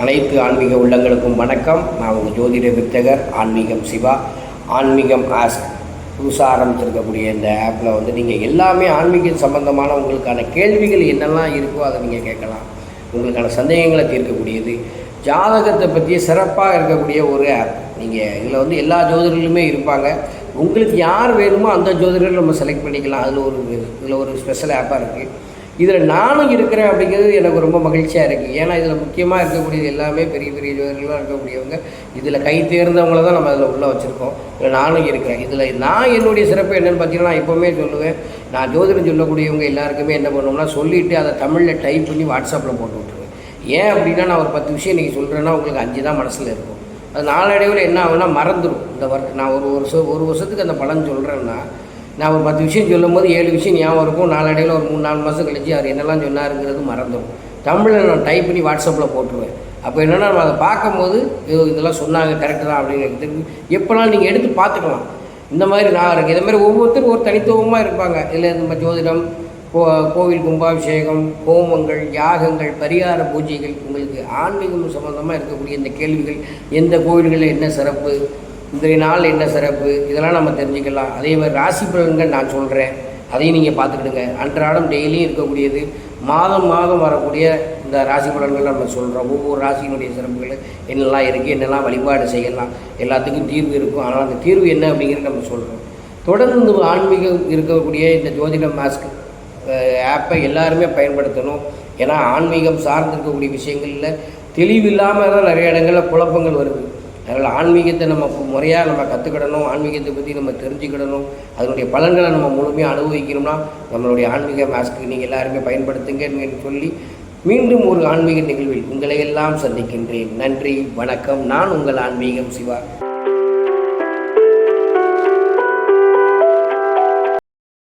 அனைத்து ஆன்மீக உள்ளங்களுக்கும் வணக்கம். நான் உங்கள் ஜோதிட வித்தகர் ஆன்மீகம் சிவா. ஆன்மீகம் ஆஸ்க் புதுசாக ஆரம்பிச்சிருக்கக்கூடிய இந்த ஆப்பில் வந்து நீங்கள் எல்லாமே ஆன்மீகம் சம்பந்தமான உங்களுக்கான கேள்விகள் என்னெல்லாம் இருக்கோ அதை நீங்கள் கேட்கலாம். உங்களுக்கான சந்தேகங்களை தீர்க்கக்கூடியது, ஜாதகத்தை பற்றி சிறப்பாக இருக்கக்கூடிய ஒரு ஆப். நீங்கள் இதில் வந்து எல்லா ஜோதிடர்களுமே இருப்பாங்க. உங்களுக்கு யார் வேணுமோ அந்த ஜோதிடர்கள் நம்ம செலக்ட் பண்ணிக்கலாம். இதில் ஒரு ஸ்பெஷல் ஆப்பாக இருக்குது. இதில் நானும் இருக்கிறேன் அப்படிங்கிறது எனக்கு ரொம்ப மகிழ்ச்சியாக இருக்குது. ஏன்னா இதில் முக்கியமாக இருக்கக்கூடியது எல்லாமே பெரிய பெரிய ஜோதிடர்களாக இருக்கக்கூடியவங்க. இதில் கை தேர்ந்தவங்கள தான் நம்ம அதில் உள்ளே வச்சுருக்கோம். இதில் நானும் இருக்கிறேன். இதில் நான் என்னுடைய சிறப்பு என்னென்னு பார்த்தீங்கன்னா, நான் எப்போவுமே சொல்லுவேன், நான் ஜோதிடம் சொல்லக்கூடியவங்க எல்லாருக்குமே என்ன பண்ணுவோம்னா, சொல்லிவிட்டு அதை தமிழில் டைப் பண்ணி வாட்ஸ்அப்பில் போட்டு விட்ருவேன். ஏன் அப்படின்னா, நான் ஒரு 10 விஷயம் நீங்கள் சொல்கிறேன்னா உங்களுக்கு 5 தான் மனசில் இருக்கும். அது நாளடைவில் என்ன ஆகுனா மறந்துடும். இந்த நான் ஒரு வருஷத்துக்கு அந்த பலன் சொல்கிறேன்னா, நான் ஒரு 10 விஷயம் சொல்லும் போது 7 விஷயம் ஞாபகம் இருக்கும். நாளடைவில் ஒரு 3-4 மாதம் கழிச்சு அவர் என்னெல்லாம் சொன்னாருங்கிறது மறந்துடும். தமிழில் நான் டைப் பண்ணி வாட்ஸ்அப்பில் போட்டுருவேன். அப்போ என்னென்னா, நம்ம அதை பார்க்கும்போது இதெல்லாம் சொன்னாங்க கரெக்டு தான் அப்படின்னு திரும்பி எப்போலாம் நீங்கள் எடுத்து பார்த்துக்கலாம். இந்த மாதிரி நான் இருக்குது. இதே மாதிரி ஒவ்வொருத்தரும் ஒரு தனித்துவமாக இருப்பாங்க. இதில் நம்ம ஜோதிடம், கோவில் கும்பாபிஷேகம், ஹோமங்கள், யாகங்கள், பரிகார பூஜைகள், உங்களுக்கு ஆன்மீகம் சம்மந்தமாக இருக்கக்கூடிய இந்த கேள்விகள், எந்த கோவில்களில் என்ன சிறப்பு, இந்த நாள் என்ன சிறப்பு, இதெல்லாம் நம்ம தெரிஞ்சுக்கலாம். அதே மாதிரி ராசி பலன்கள் நான் சொல்கிறேன், அதையும் நீங்கள் பார்த்துக்கிடுங்க. அன்றாடம் டெய்லியும் இருக்கக்கூடியது, மாதம் வரக்கூடிய இந்த ராசி பலன்கள் நம்ம சொல்கிறோம். ஒவ்வொரு ராசியினுடைய சிறப்புகள் என்னெல்லாம் இருக்குது, என்னெல்லாம் வழிபாடு செய்யலாம், எல்லாத்துக்கும் தீர்வு இருக்கும். ஆனால் அந்த தீர்வு என்ன அப்படிங்கிறது நம்ம சொல்கிறோம். தொடர்ந்து ஆன்மீகம் இருக்கக்கூடிய இந்த ஜோதிடம் மாஸ்க் ஆப்பை எல்லாருமே பயன்படுத்தணும். ஏன்னா ஆன்மீகம் சார்ந்திருக்கக்கூடிய விஷயங்களில் தெளிவில்லாமல் தான் நிறைய இடங்களில் குழப்பங்கள் வருது. அதனால் ஆன்மீகத்தை நம்ம முறையாக நம்ம கற்றுக்கிடணும். ஆன்மீகத்தை பற்றி நம்ம தெரிஞ்சுக்கிடணும். அதனுடைய பலன்களை நம்ம முழுமையாக அனுபவிக்கணும்னா நம்மளுடைய ஆன்மீக மாஸ்க்கு நீங்கள் எல்லாருமே பயன்படுத்துங்கன்னு சொல்லி, மீண்டும் ஒரு ஆன்மீக நிகழ்வில் உங்களை எல்லாம் சந்திக்கின்றேன். நன்றி, வணக்கம். நான் உங்கள் ஆன்மீகம் சிவா.